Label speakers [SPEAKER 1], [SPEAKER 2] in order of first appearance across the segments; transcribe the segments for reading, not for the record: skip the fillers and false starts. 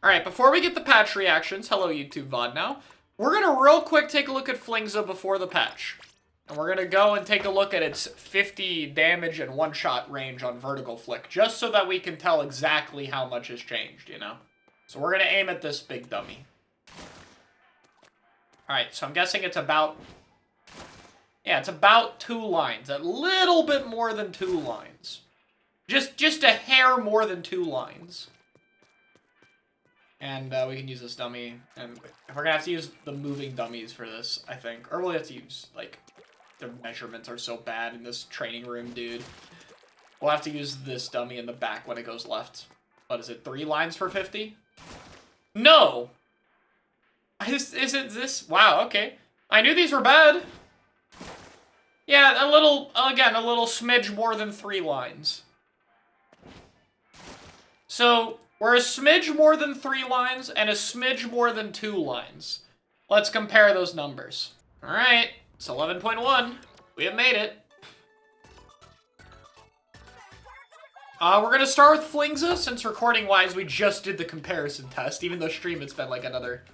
[SPEAKER 1] Alright, before we get the patch reactions, hello YouTube VOD now, we're gonna real quick take a look at Flingza before the patch. And we're gonna go and take a look at its 50 damage and one-shot range on vertical flick, just so that we can tell exactly how much has changed, you know? So we're gonna aim at this big dummy. Alright, so I'm guessing it's about... yeah, it's about 2 lines. A little bit more than 2 lines. Just a hair more than 2 lines. And we can use this dummy, and we're gonna have to use the moving dummies for this, I think. Or we'll have to use, like, the measurements are so bad in this training room, dude. We'll have to use this dummy in the back when it goes left. What is it, 3 lines for 50? No! Is it this? Wow, okay. I knew these were bad. Yeah, a little, again, a little smidge more than 3 lines. So... we're a smidge more than 3 lines and a smidge more than 2 lines. Let's compare those numbers. Alright, it's 11.1. We have made it. We're gonna start with Flingza, since recording-wise we just did the comparison test, even though stream it's been like another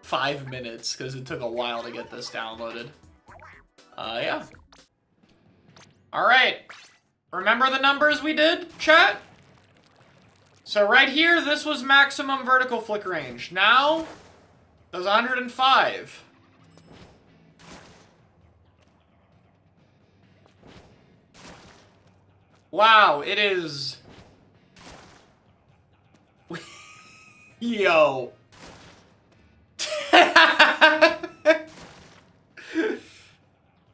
[SPEAKER 1] 5 minutes, because it took a while to get this downloaded. Yeah. Alright. Remember the numbers we did, chat? So right here, this was maximum vertical flick range. Now, does 105. Wow, it is... yo.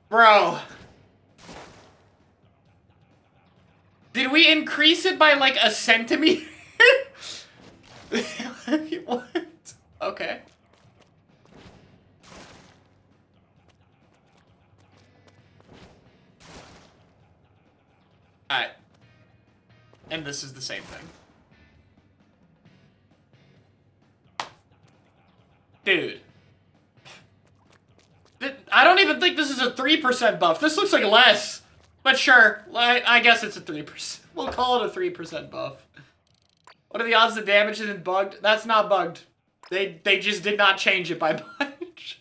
[SPEAKER 1] Bro. Did we increase it by like a centimeter? What? Okay. Alright. And this is the same thing. Dude. I don't even think this is a 3% buff. This looks like less. But sure, I guess it's a 3%. We'll call it a 3% buff. What are the odds the damage isn't bugged? That's not bugged. They just did not change it by much.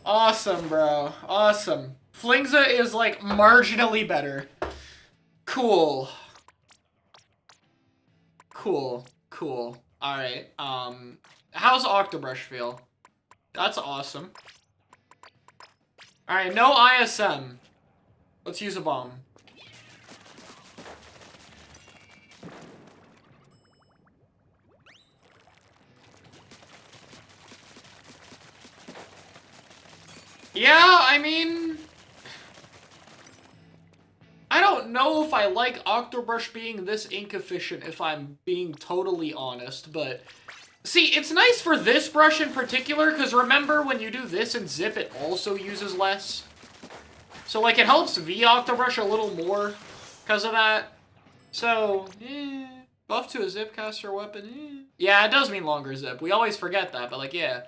[SPEAKER 1] Awesome, bro. Awesome. Flingza is, like, marginally better. Cool. Cool. Cool. Alright, how's Octobrush feel? That's awesome. Alright, no ISM. Let's use a bomb. Yeah, I mean... I don't know if I like Octobrush being this ink efficient, if I'm being totally honest, but... see, it's nice for this brush in particular, because remember when you do this and zip, it also uses less. So, like, it helps V-Octobrush a little more because of that. So, buff to a zipcaster weapon, Yeah, it does mean longer zip. We always forget that, but, like, yeah.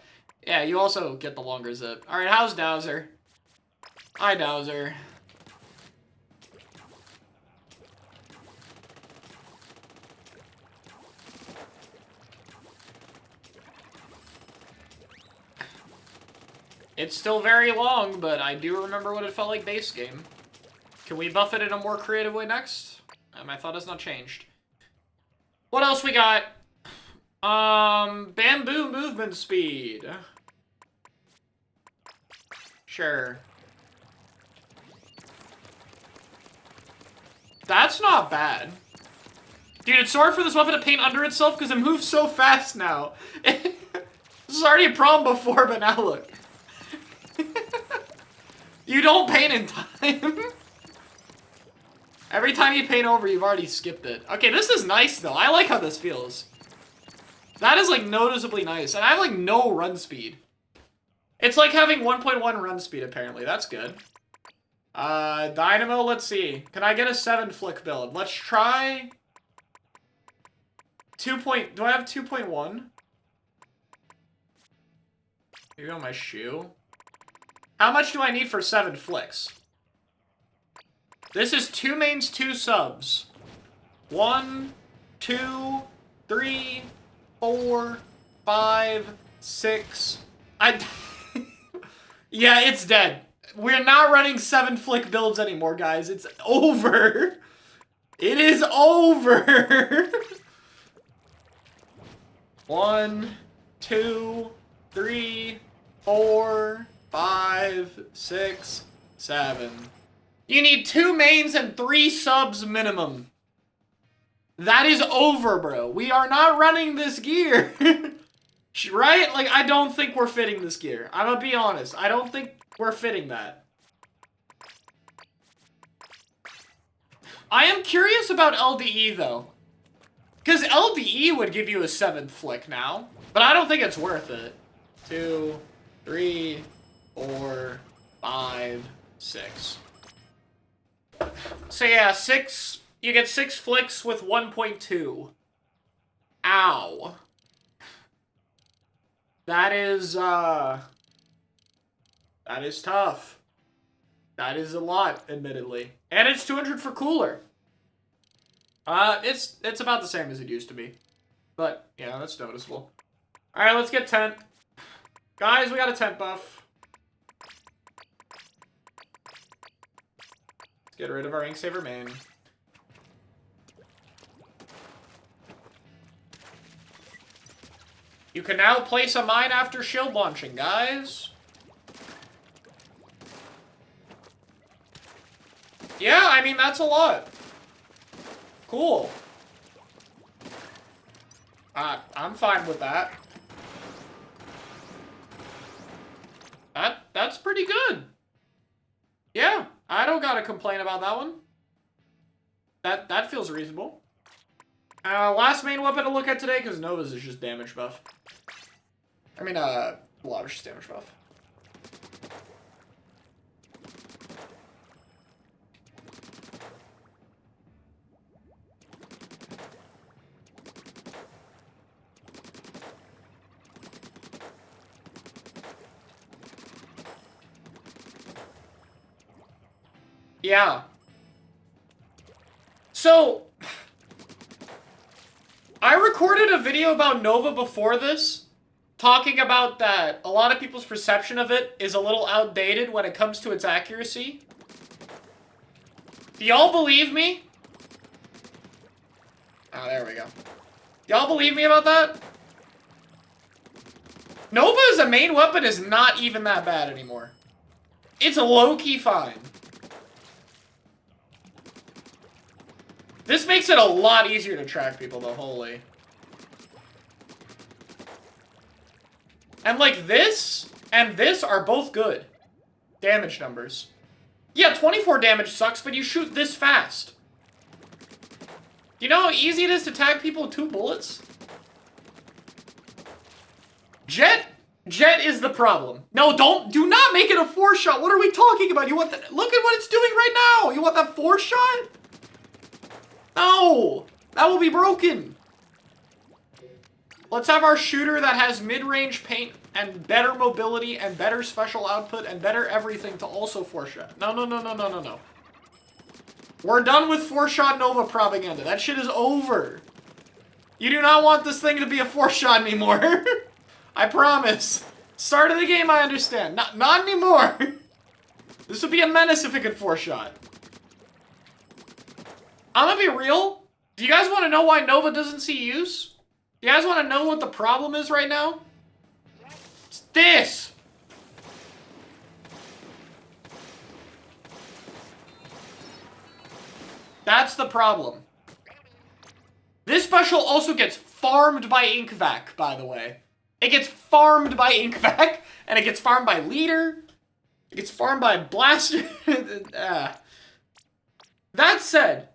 [SPEAKER 1] Yeah, you also get the longer zip. Alright, how's Dowser? Hi, Dowser. It's still very long, but I do remember what it felt like base game. Can we buff it in a more creative way next? My thought has not changed. What else we got? Bamboo movement speed. Sure. That's not bad. Dude, it's hard for this weapon to paint under itself because it moves so fast now. This was already a problem before, but now look. You don't paint in time. Every time you paint over, you've already skipped it. Okay, this is nice, though. I like how this feels. That is, like, noticeably nice. And I have, like, no run speed. It's like having 1.1 run speed, apparently. That's good. Dynamo, let's see. Can I get a 7 flick build? Let's try... do I have 2.1? Maybe on my shoe? How much do I need for 7 flicks? This is 2 mains, 2 subs. 1, 2, 3, 4, 5, 6. Yeah, it's dead. We're not running 7 flick builds anymore, guys. It's over. It is over. 1, 2, 3, 4, 5, 6, 7. You need 2 mains and 3 subs minimum. That is over, bro. We are not running this gear. Right? Like, I don't think we're fitting this gear. I'm gonna be honest. I don't think we're fitting that. I am curious about LDE, though. Because LDE would give you a 7th flick now. But I don't think it's worth it. 2, 3, 4, 5, 6. So yeah, 6... You get 6 flicks with 1.2. Ow. That is tough. That is a lot, admittedly. And it's 200 for cooler. It's about the same as it used to be. But, yeah, that's noticeable. Alright, let's get tent. Guys, we got a tent buff. Let's get rid of our Inksaver main. You can now place a mine after shield launching, guys. Yeah, I mean, that's a lot. Cool. I'm fine with that. That's pretty good. Yeah, I don't gotta complain about that one. That feels reasonable. Last main weapon to look at today, because Nova's is just damage buff. I mean, Lavish's damage buff. Yeah. So, I recorded a video about Nova before this, talking about that a lot of people's perception of it is a little outdated when it comes to its accuracy. Do y'all believe me? Oh, there we go. Do y'all believe me about that? Nova as a main weapon is not even that bad anymore. It's low-key fine. This makes it a lot easier to track people, though, holy. And, like, this and this are both good damage numbers. Yeah, 24 damage sucks, but you shoot this fast. You know how easy it is to tag people with 2 bullets? Jet is the problem. No, do not make it a 4-shot. What are we talking about? You want that? Look at what it's doing right now. You want that 4-shot? No, that will be broken. Let's have our shooter that has mid-range paint and better mobility and better special output and better everything to also 4-shot. No. We're done with 4-shot Nova propaganda. That shit is over. You do not want this thing to be a 4-shot anymore. I promise. Start of the game, I understand. Not anymore. This would be a menace if it could 4-shot. I'm gonna be real. Do you guys want to know why Nova doesn't see use? Do you guys want to know what the problem is right now? It's this. That's the problem. This special also gets farmed by InkVac, by the way. It gets farmed by InkVac, and it gets farmed by Leader. It gets farmed by Blaster. That said,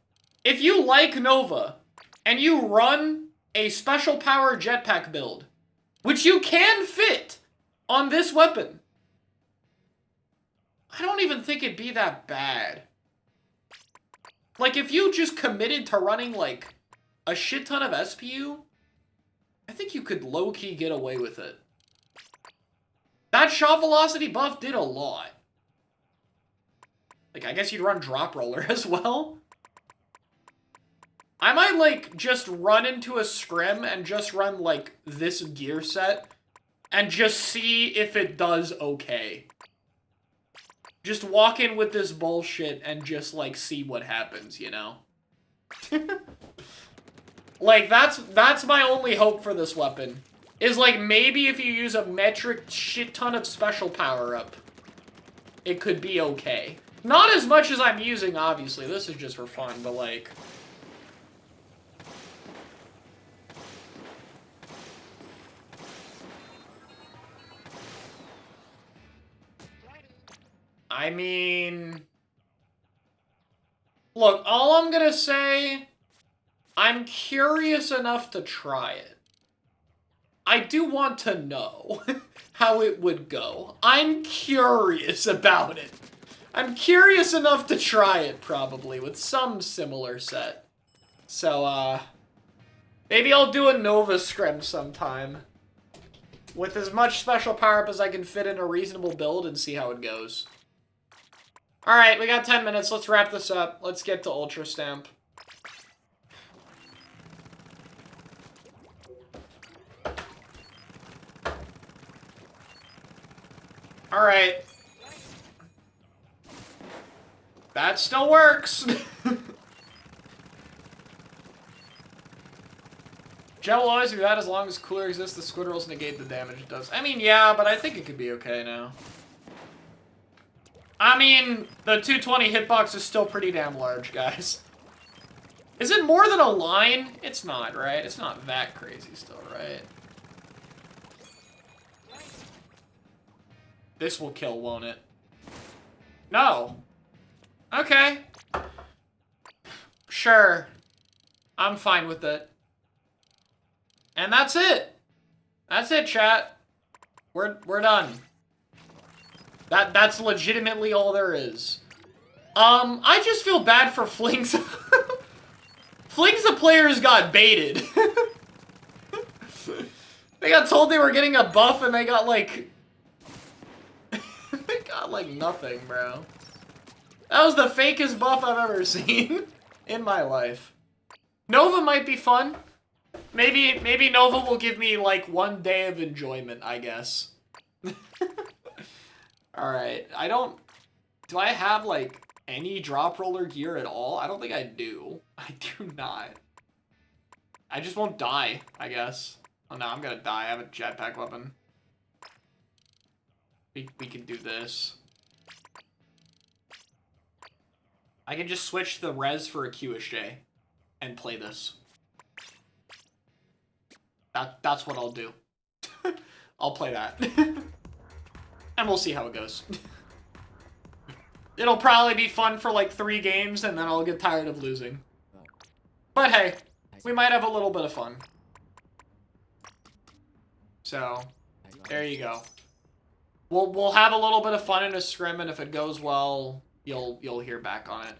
[SPEAKER 1] if you like Nova, and you run a special power jetpack build, which you can fit on this weapon, I don't even think it'd be that bad. Like, if you just committed to running, like, a shit ton of SPU, I think you could low-key get away with it. That shot velocity buff did a lot. Like, I guess you'd run Drop Roller as well. I might, like, just run into a scrim and just run, like, this gear set and just see if it does okay. Just walk in with this bullshit and just, like, see what happens, you know? Like, that's my only hope for this weapon. Is, like, maybe if you use a metric shit ton of special power-up, it could be okay. Not as much as I'm using, obviously. This is just for fun, but, like... I mean... Look, all I'm gonna say... I'm curious enough to try it. I do want to know how it would go. I'm curious about it. I'm curious enough to try it, probably, with some similar set. So, maybe I'll do a Nova scrim sometime. With as much special power-up as I can fit in a reasonable build and see how it goes. Alright, we got 10 minutes. Let's wrap this up. Let's get to Ultra Stamp. Alright. That still works. Gel will always be bad as long as cooler exists. The squirrels negate the damage it does. I mean, yeah, but I think it could be okay now. I mean, the 220 hitbox is still pretty damn large, guys. Is it more than a line? It's not, right? It's not that crazy still, right? This will kill, won't it? No. Okay. Sure. I'm fine with it. And that's it. That's it, chat. We're done. That's legitimately all there is. I just feel bad for Flingza. Flingza players got baited. They got told they were getting a buff and they got like... they got like nothing, bro. That was the fakest buff I've ever seen in my life. Nova might be fun. Maybe Nova will give me like one day of enjoyment, I guess. Alright, do I have like any drop roller gear at all? I don't think I do. I do not. I just won't die, I guess. Oh no, I'm gonna die. I have a jetpack weapon. We can do this. I can just switch the res for a QSJ and play this. That's what I'll do. I'll play that. And we'll see how it goes. It'll probably be fun for like 3 games and then I'll get tired of losing. But hey, we might have a little bit of fun. So, there you go. We'll have a little bit of fun in a scrim, and if it goes well, you'll hear back on it.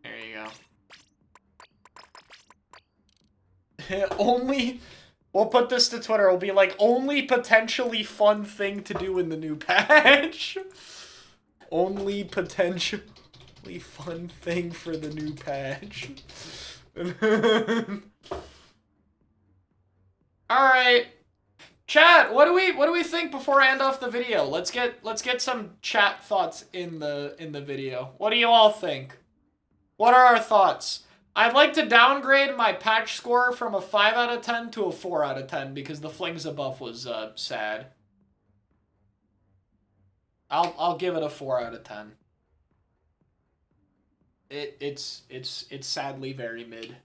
[SPEAKER 1] There you go. We'll put this to Twitter. It'll be like, only potentially fun thing to do in the new patch. Only potentially fun thing for the new patch. Alright. Chat, what do we think before I end off the video? Let's get some chat thoughts in the video. What do you all think? What are our thoughts? I'd like to downgrade my patch score from a 5 out of 10 to a 4 out of 10 because the Flingza buff was sad. I'll give it a 4 out of 10. It's sadly very mid.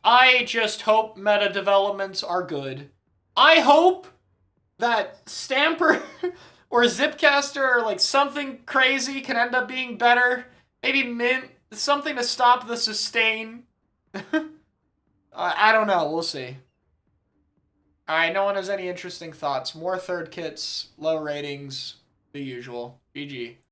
[SPEAKER 1] I just hope meta developments are good. I hope that Stamper or Zipcaster or like something crazy can end up being better. Maybe Mint, something to stop the sustain. I don't know, we'll see. Alright, no one has any interesting thoughts. More third kits, low ratings, the usual. GG.